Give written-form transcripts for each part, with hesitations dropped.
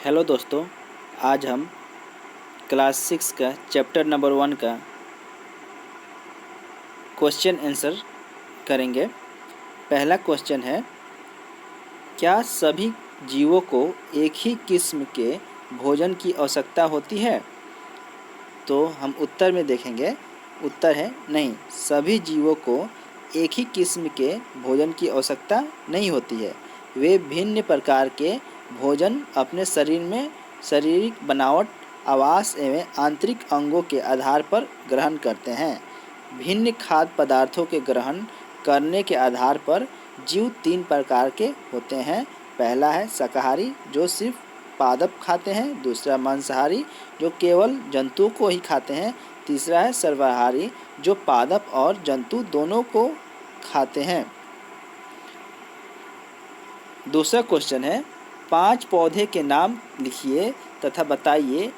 Hello दोस्तों, आज हम क्लास 6 का चैप्टर नंबर 1 का क्वेश्चन आंसर करेंगे। पहला क्वेश्चन है, क्या सभी जीवों को एक ही किस्म के भोजन की आवश्यकता होती है? तो हम उत्तर में देखेंगे। उत्तर है नहीं, सभी जीवों को एक ही किस्म के भोजन की आवश्यकता नहीं होती है। वे भिन्न प्रकार के भोजन अपने शरीर में शारीरिक बनावट, आवास एवं आंतरिक अंगों के आधार पर ग्रहण करते हैं। भिन्न खाद्य पदार्थों के ग्रहण करने के आधार पर जीव 3 प्रकार के होते हैं। पहला है शाकाहारी, जो सिर्फ पादप खाते हैं। दूसरा मांसाहारी, जो केवल जंतु को ही खाते हैं। तीसरा है सर्वाहारी, जो पादप और जंतु दोनों को खाते हैं। दूसरा क्वेश्चन है, 5 पौधे के नाम लिखिए तथा बताइए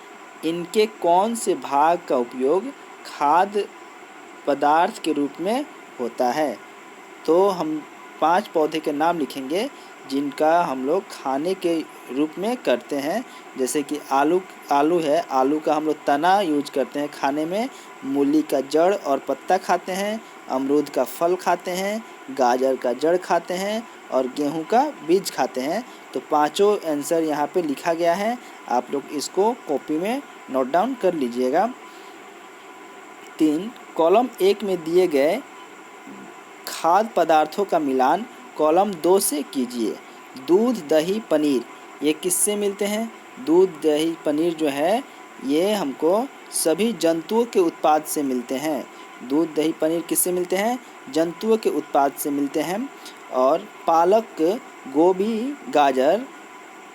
इनके कौन से भाग का उपयोग खाद्य पदार्थ के रूप में होता है। तो हम 5 पौधे के नाम लिखेंगे जिनका हम लोग खाने के रूप में करते हैं। जैसे कि आलू है, आलू का हम लोग तना यूज करते हैं खाने में। मूली का जड़ और पत्ता खाते हैं। अमरूद का फल खाते हैं। गाजर का जड़ खाते हैं और गेहूं का बीज खाते हैं। तो पांचों आंसर यहाँ पे लिखा गया है, आप लोग इसको कॉपी में नोट डाउन कर लीजिएगा। 3, कॉलम 1 में दिए गए खाद्य पदार्थों का मिलान कॉलम 2 से कीजिए। दूध, दही, पनीर ये किससे मिलते हैं? दूध, दही, पनीर जो है ये हमको सभी जंतुओं के उत्पाद से मिलते हैं। दूध, दही, पनीर किससे मिलते हैं? जंतुओं के उत्पाद से मिलते हैं। और पालक, गोभी, गाजर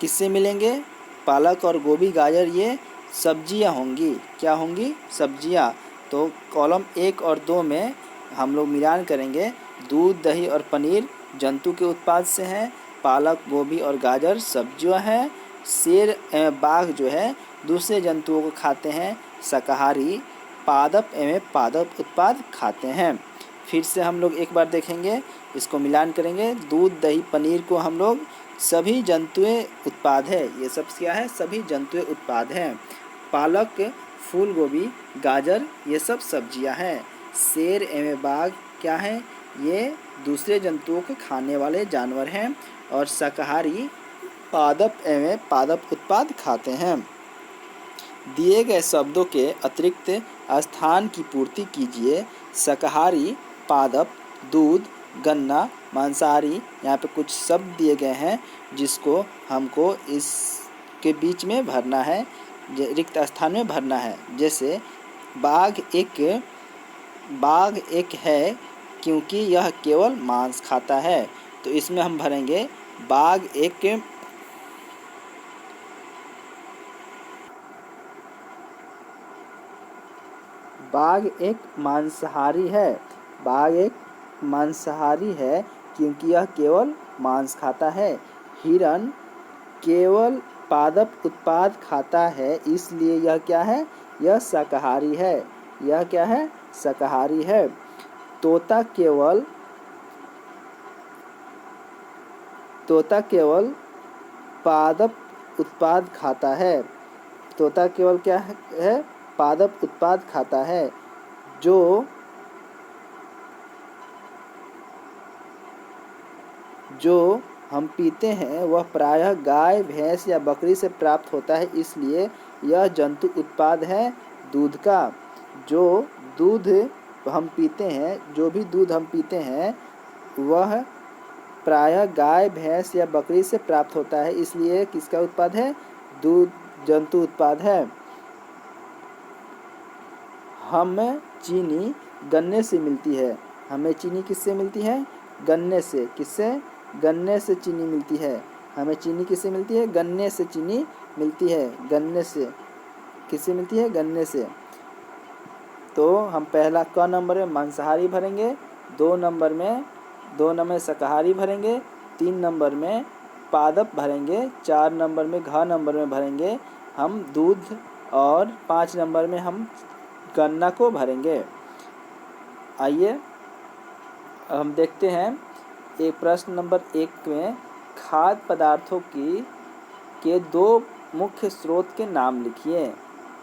किससे मिलेंगे? पालक और गोभी, गाजर ये सब्जियां होंगी। क्या होंगी? सब्जियां। तो कॉलम 1 और 2 में हम लोग मिलान करेंगे। दूध, दही और पनीर जंतु के उत्पाद से हैं। पालक, गोभी और गाजर सब्जियां हैं। शेर बाघ जो है दूसरे जंतुओं को खाते हैं। शाकाहारी पादप एवं पादप उत्पाद खाते हैं। फिर से हम लोग एक बार देखेंगे, इसको मिलान करेंगे। दूध, दही, पनीर को हम लोग सभी जंतुएं उत्पाद है। ये सब क्या है? सभी जंतुएं उत्पाद हैं। पालक, फूल गोभी, गाजर ये सब सब्जियां हैं। शेर एवं बाघ क्या है? ये दूसरे जंतुओं को खाने वाले जानवर हैं। और शाकाहारी पादप एवं पादप उत्पाद खाते हैं। दिए गए शब्दों के अतिरिक्त स्थान की पूर्ति कीजिए। शाकाहारी पादप, दूध, गन्ना, मांसाहारी। यहाँ पे कुछ शब्द दिए गए हैं जिसको हमको इसके बीच में भरना है, रिक्त स्थान में भरना है। जैसे बाघ एक है क्योंकि यह केवल मांस खाता है। तो इसमें हम भरेंगे बाघ एक मांसाहारी है। बाघ एक मांसाहारी है क्योंकि यह केवल मांस खाता है। हिरण केवल पादप उत्पाद खाता है, इसलिए यह क्या है? यह शाकाहारी है। यह क्या है? शाकाहारी है। तोता केवल पादप उत्पाद खाता है। तोता केवल क्या है? पादप उत्पाद खाता है। जो हम पीते हैं वह प्रायः गाय, भैंस या बकरी से प्राप्त होता है, इसलिए यह जंतु उत्पाद है दूध का। जो दूध हम पीते हैं, जो भी दूध हम पीते हैं वह प्रायः गाय, भैंस या बकरी से प्राप्त होता है, इसलिए किसका उत्पाद है? दूध जंतु उत्पाद है। हमें चीनी गन्ने से मिलती है। हमें चीनी किससे मिलती है? गन्ने से। किससे? गन्ने से चीनी मिलती है। हमें चीनी किससे मिलती है? गन्ने से चीनी मिलती है। गन्ने से किससे मिलती है? गन्ने से। तो हम पहला क नंबर में मांसाहारी भरेंगे। 2 नंबर में शाकाहारी भरेंगे। 3 नंबर में पादप भरेंगे। 4 नंबर में घ नंबर में भरेंगे हम दूध। और 5 नंबर में हम गन्ना को भरेंगे। आइए हम देखते हैं एक प्रश्न नंबर 1 में खाद्य पदार्थों के 2 मुख्य स्रोत के नाम लिखिए।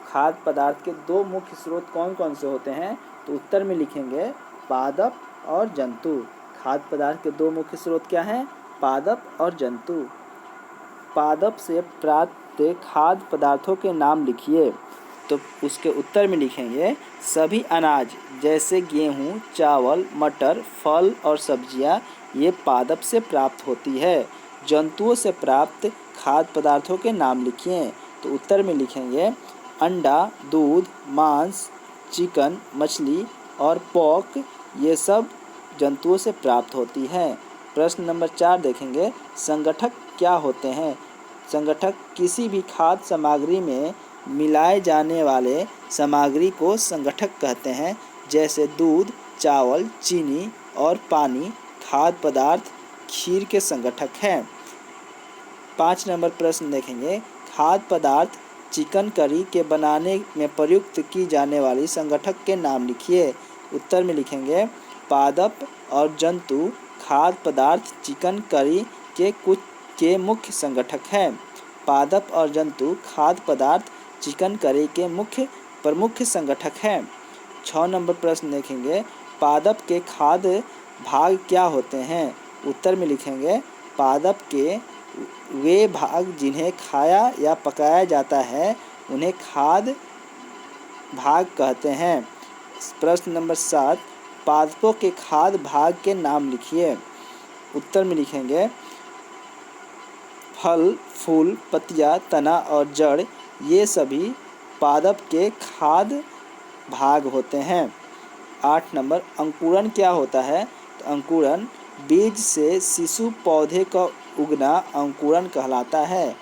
खाद्य पदार्थ के दो मुख्य स्रोत कौन कौन से होते हैं? तो उत्तर में लिखेंगे पादप और जंतु। खाद्य पदार्थ के दो मुख्य स्रोत क्या हैं? पादप और जंतु। पादप से प्राप्त खाद्य पदार्थों के नाम लिखिए। तो उसके उत्तर में लिखेंगे सभी अनाज जैसे गेहूँ, चावल, मटर, फल और सब्जियाँ ये पादप से प्राप्त होती है। जंतुओं से प्राप्त खाद्य पदार्थों के नाम लिखिए। तो उत्तर में लिखेंगे अंडा, दूध, मांस, चिकन, मछली और पोर्क ये सब जंतुओं से प्राप्त होती हैं। प्रश्न नंबर 4 देखेंगे संगठक क्या होते हैं? संगठक किसी भी खाद्य सामग्री में मिलाए जाने वाले सामग्री को संगठक कहते हैं। जैसे दूध, चावल, चीनी और पानी खाद्य पदार्थ खीर के संगठक हैं। 5 नंबर प्रश्न देखेंगे खाद्य पदार्थ चिकन करी के बनाने में प्रयुक्त की जाने वाली संगठक के नाम लिखिए। उत्तर में लिखेंगे पादप और जंतु खाद्य पदार्थ चिकन करी के मुख्य संगठक हैं। पादप और जंतु खाद्य पदार्थ चिकन करी के प्रमुख संगठक हैं। 6 नंबर प्रश्न देखेंगे पादप के खाद्य भाग क्या होते हैं? उत्तर में लिखेंगे पादप के वे भाग जिन्हें खाया या पकाया जाता है उन्हें खाद्य भाग कहते हैं। प्रश्न नंबर 7 पादपों के खाद्य भाग के नाम लिखिए। उत्तर में लिखेंगे फल, फूल, पत्तियाँ, तना और जड़ ये सभी पादप के खाद्य भाग होते हैं। 8 नंबर अंकुरण क्या होता है? तो अंकुरण बीज से शिशु पौधे का उगना अंकुरण कहलाता है।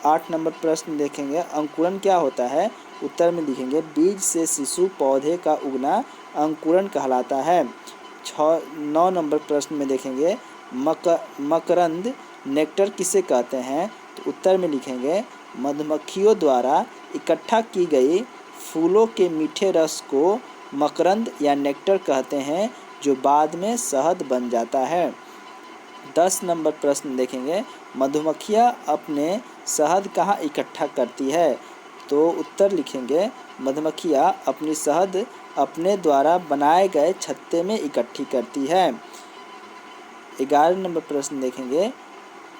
8 नंबर प्रश्न देखेंगे अंकुरण क्या होता है? उत्तर में लिखेंगे बीज से शिशु पौधे का उगना अंकुरण कहलाता है। 9 नंबर प्रश्न में देखेंगे मकरंद नेक्टर किसे कहते हैं? तो उत्तर में लिखेंगे मधुमक्खियों द्वारा इकट्ठा की गई फूलों के मीठे रस को मकरंद या नेक्टर कहते हैं जो बाद में शहद बन जाता है। 10 नंबर प्रश्न देखेंगे मधुमक्खियाँ अपने शहद कहाँ इकट्ठा करती है? तो उत्तर लिखेंगे मधुमक्खियाँ अपनी शहद अपने द्वारा बनाए गए छत्ते में इकट्ठी करती है। 11 नंबर प्रश्न देखेंगे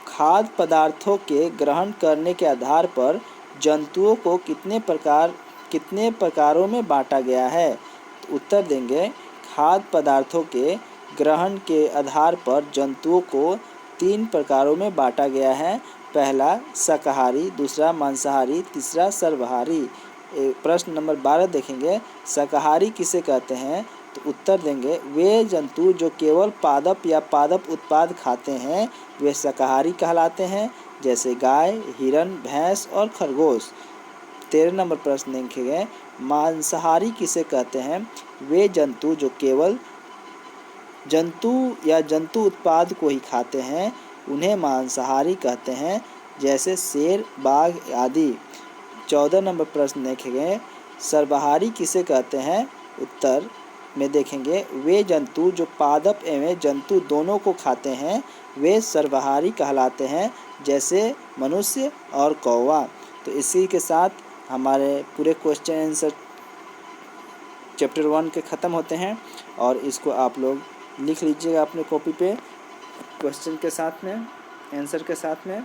खाद्य पदार्थों के ग्रहण करने के आधार पर जंतुओं को कितने प्रकारों में बांटा गया है? तो उत्तर देंगे खाद्य पदार्थों के ग्रहण के आधार पर जंतुओं को 3 प्रकारों में बांटा गया है। पहला शाकाहारी, दूसरा मांसाहारी, तीसरा सर्वाहारी। प्रश्न नंबर 12 देखेंगे शाकाहारी किसे कहते हैं? तो उत्तर देंगे वे जंतु जो केवल पादप या पादप उत्पाद खाते हैं वे शाकाहारी कहलाते हैं जैसे गाय, हिरन, भैंस और खरगोश। 13 नंबर प्रश्न देखेंगे मांसाहारी किसे कहते हैं? वे जंतु जो केवल जंतु या जंतु उत्पाद को ही खाते हैं उन्हें मांसाहारी कहते हैं जैसे शेर, बाघ आदि। 14 नंबर प्रश्न देखेंगे सर्वाहारी किसे कहते हैं? उत्तर में देखेंगे वे जंतु जो पादप एवं जंतु दोनों को खाते हैं वे सर्वाहारी कहलाते हैं जैसे मनुष्य और कौवा। तो इसी के साथ हमारे पूरे क्वेश्चन आंसर चैप्टर 1 के ख़त्म होते हैं और इसको आप लोग लिख लीजिएगा अपने कॉपी पे क्वेश्चन के साथ में, आंसर के साथ में।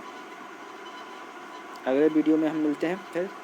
अगले वीडियो में हम मिलते हैं फिर।